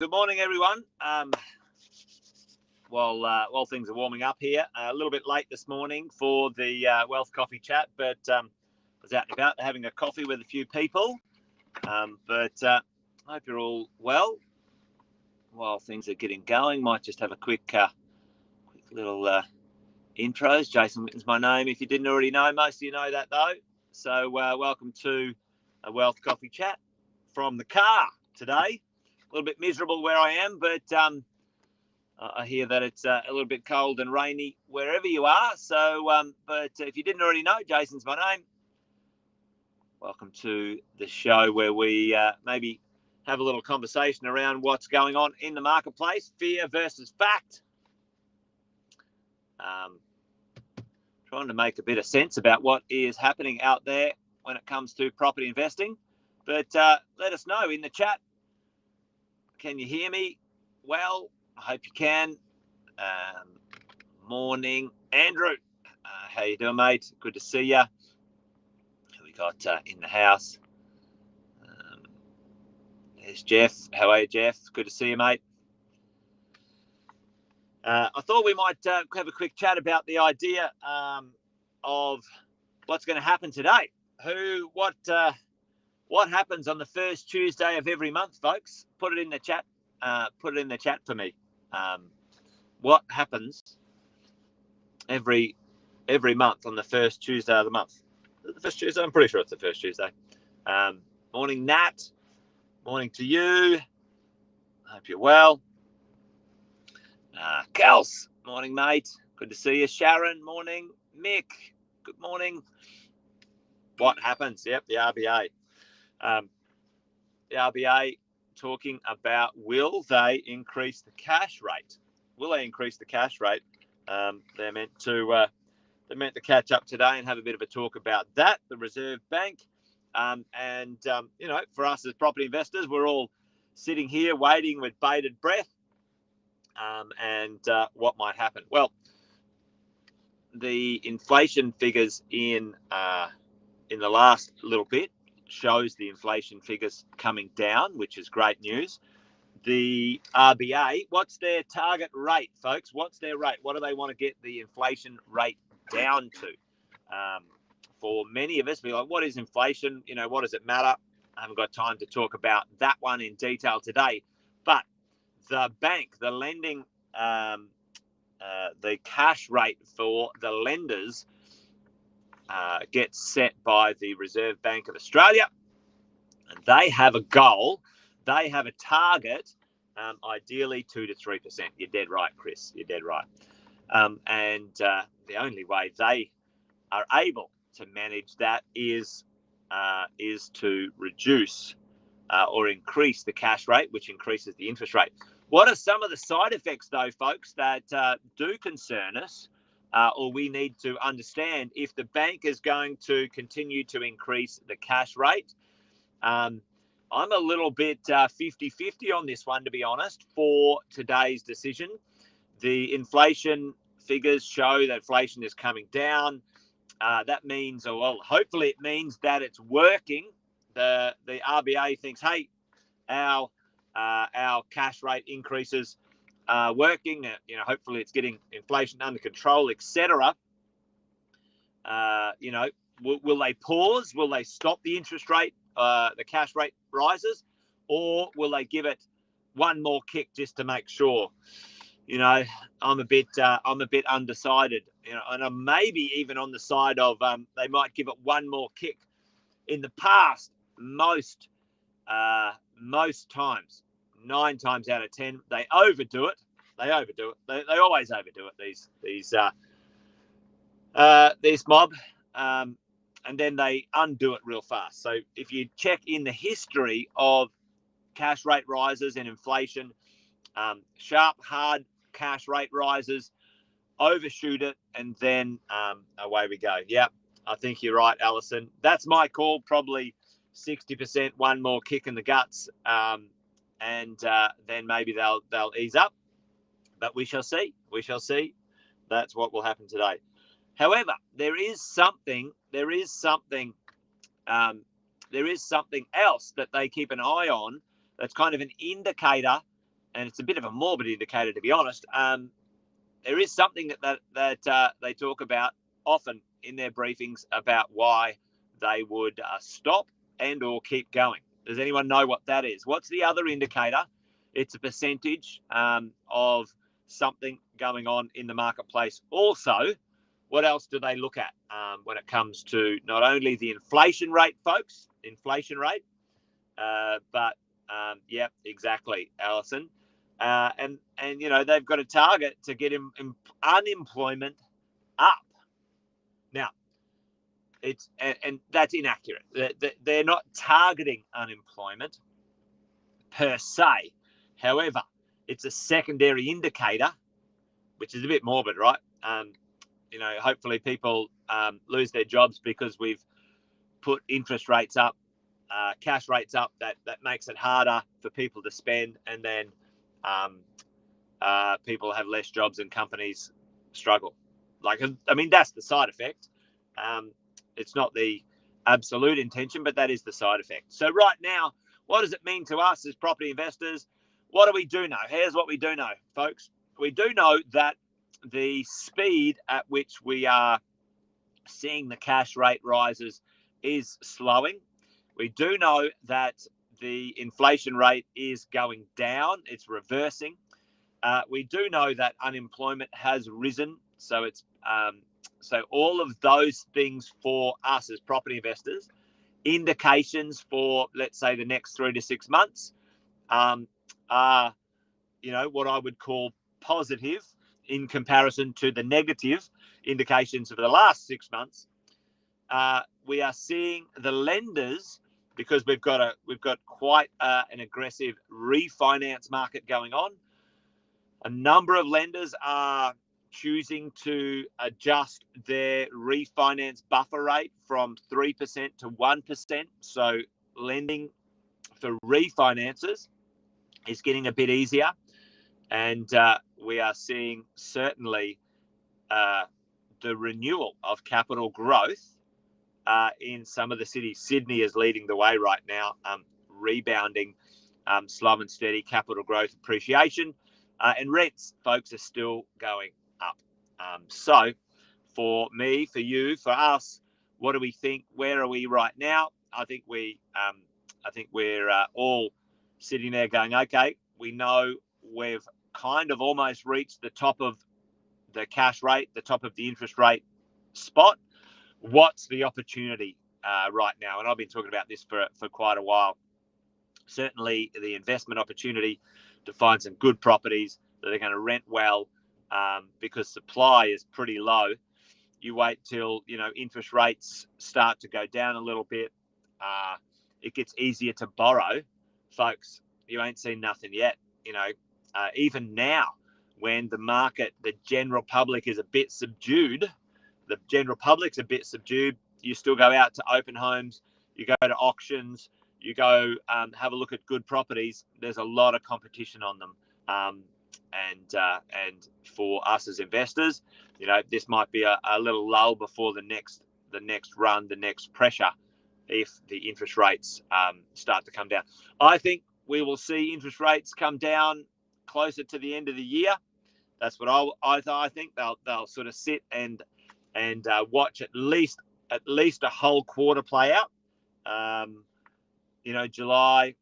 Good morning, everyone. While things are warming up here, a little bit late this morning for the Wealth Coffee Chat, but was out and about having a coffee with a few people. But I hope you're all well. While things are getting going, might just have a quick little intros. Jason Witten's my name. If you didn't already know, most of you know that though. So welcome to a Wealth Coffee Chat from the car today. A little bit miserable where I am, but I hear that it's a little bit cold and rainy wherever you are. So, but if you didn't already know, Jason's my name. Welcome to the show where we maybe have a little conversation around what's going on in the marketplace, fear versus fact. Trying to make a bit of sense about what is happening out there when it comes to property investing. But let us know in the chat. Can you hear me well? I hope you can. Morning, Andrew. How you doing, mate? Good to see you. Who we got in the house? There's Jeff. How are you, Jeff? Good to see you, mate. I thought we might have a quick chat about the idea of what's going to happen today. What happens on the first Tuesday of every month, folks? Put it in the chat. Put it in the chat for me. What happens every month on the first Tuesday of the month? The first Tuesday? I'm pretty sure it's the first Tuesday. Morning, Nat. Morning to you. Hope you're well. Kels. Morning, mate. Good to see you. Sharon. Morning. Mick. Good morning. What happens? Yep, the RBA. The RBA talking about will they increase the cash rate? Will they increase the cash rate? They're meant to catch up today and have a bit of a talk about that. The Reserve Bank, for us as property investors, we're all sitting here waiting with bated breath. What might happen? Well, the inflation figures in the last little bit shows the inflation figures coming down, which is great news. The RBA, what's their target rate, folks? What's their rate? What do they want to get the inflation rate down to? For many of us, we're like, what is inflation? What does it matter? I haven't got time to talk about that one in detail today. But the bank, the lending, the cash rate for the lenders gets set by the Reserve Bank of Australia. And they have a goal. They have a target, ideally 2 to 3%. You're dead right, Chris. You're dead right. The only way they are able to manage that is to reduce or increase the cash rate, which increases the interest rate. What are some of the side effects, though, folks, that do concern us, or we need to understand if the bank is going to continue to increase the cash rate? I'm a little bit 50-50 on this one, to be honest, for today's decision. The inflation figures show that inflation is coming down. That means, hopefully it means that it's working. The RBA thinks, hey, our cash rate increases are working. Hopefully it's getting inflation under control, etc. Will they pause? Will they stop the interest rate, the cash rate rises, or will they give it one more kick just to make sure? I'm a bit undecided. And I'm maybe even on the side of they might give it one more kick. In the past, most times, 9 times out of 10, they overdo it. They always overdo it. These mob, and then they undo it real fast. So if you check in the history of cash rate rises and inflation, sharp, hard cash rate rises, overshoot it, and then away we go. Yep, I think you're right, Alison. That's my call. Probably 60%, one more kick in the guts, and then maybe they'll ease up. But we shall see. We shall see. That's what will happen today. However, there is something else that they keep an eye on. That's kind of an indicator and it's a bit of a morbid indicator, to be honest. There is something that they talk about often in their briefings about why they would stop and or keep going. Does anyone know what that is? What's the other indicator? It's a percentage of something going on in the marketplace. Also, what else do they look at when it comes to not only the inflation rate, folks, but yeah, exactly, Alison. And you know, they've got a target to get unemployment up. Now, it's and that's inaccurate. They're not targeting unemployment per se. However, it's a secondary indicator, which is a bit morbid, right? You know, hopefully people lose their jobs because we've put interest rates up, cash rates up. That makes it harder for people to spend, and then people have less jobs and companies struggle. Like, I mean, that's the side effect. It's not the absolute intention, but that is the side effect. So right now, what does it mean to us as property investors? What do we do know? Here's what we do know, folks. We do know that the speed at which we are seeing the cash rate rises is slowing. We do know that the inflation rate is going down. It's reversing. We do know that unemployment has risen. So it's so all of those things for us as property investors, indications for, let's say, the next 3 to 6 months, are, you know, what I would call positive in comparison to the negative indications of the last 6 months. We are seeing the lenders, because we've got quite an aggressive refinance market going on. A number of lenders are choosing to adjust their refinance buffer rate from 3% to 1%. So lending for refinances is getting a bit easier. And we are seeing certainly the renewal of capital growth in some of the cities. Sydney is leading the way right now, rebounding slow and steady capital growth appreciation. And rents, folks, are still going up. So for me, for you, for us, what do we think? Where are we right now? I think we're all sitting there going, okay, we know we've kind of almost reached the top of the cash rate, the top of the interest rate spot. What's the opportunity right now? And I've been talking about this for quite a while. Certainly the investment opportunity to find some good properties that are going to rent well, because supply is pretty low. You wait till, you know, interest rates start to go down a little bit. It gets easier to borrow. Folks, you ain't seen nothing yet. You know, even now, when the market, the general public is a bit subdued, you still go out to open homes, you go to auctions, you go have a look at good properties. There's a lot of competition on them. And for us as investors, you know, this might be a little lull before the next run, the next pressure, if the interest rates start to come down. I think we will see interest rates come down closer to the end of the year. That's what I think. They'll sort of sit and watch at least a whole quarter play out. You know, July,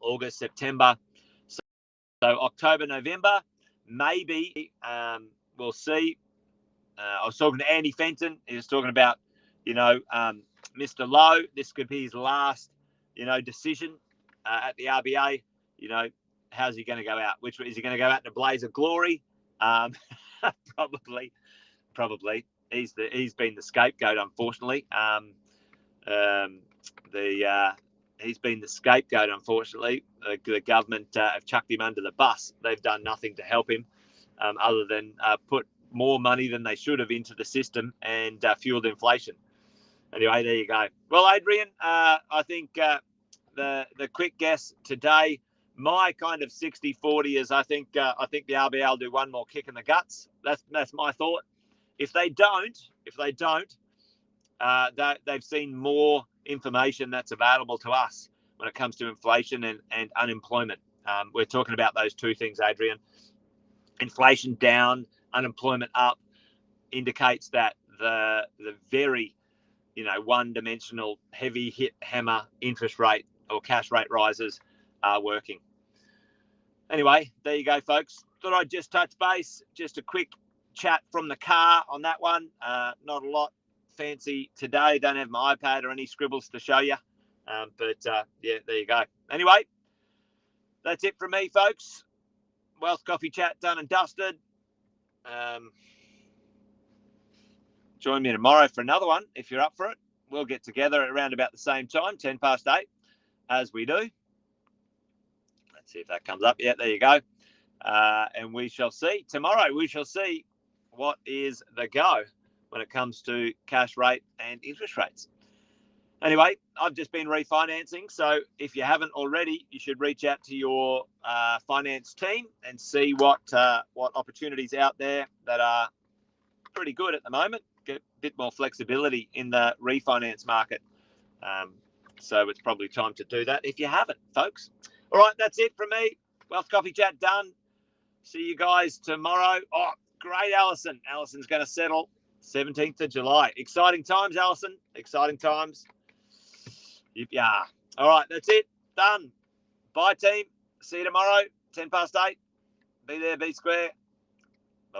August, September. So October, November, maybe we'll see. I was talking to Andy Fenton. He was talking about, you know, Mr. Lowe. This could be his last, you know, decision at the RBA. You know, how's he going to go out? Which is he going to go out in a blaze of glory? Probably. He's been the scapegoat, unfortunately. He's been the scapegoat, unfortunately. The government have chucked him under the bus. They've done nothing to help him, other than put more money than they should have into the system and fueled inflation. Anyway, there you go. Well, Adrian, I think the quick guess today, my kind of 60-40 is I think the RBA will do one more kick in the guts. That's my thought. If they don't, they've seen more information that's available to us when it comes to inflation and unemployment. We're talking about those two things, Adrian. Inflation down, unemployment up, indicates that the very, one-dimensional, heavy hit hammer interest rate or cash rate rises are working. Anyway, there you go, folks. Thought I'd just touch base, just a quick chat from the car on that one. Not a lot fancy today. Don't have my iPad or any scribbles to show you. But yeah, there you go. Anyway, that's it from me, folks. Wealth Coffee Chat done and dusted. Join me tomorrow for another one if you're up for it. We'll get together at around about the same time, 8:10, as we do. Let's see if that comes up. Yeah, there you go. And we shall see tomorrow. We shall see what is the go when it comes to cash rate and interest rates. Anyway, I've just been refinancing. So if you haven't already, you should reach out to your finance team and see what opportunities out there that are pretty good at the moment. Get a bit more flexibility in the refinance market. So it's probably time to do that if you haven't, folks. All right, that's it from me. Wealth Coffee Chat done. See you guys tomorrow. Oh, great, Alison. Alison's going to settle 17th of July. Exciting times, Alison. Exciting times. Yeah. All right, that's it. Done. Bye, team. See you tomorrow, 8:10. Be there, be square.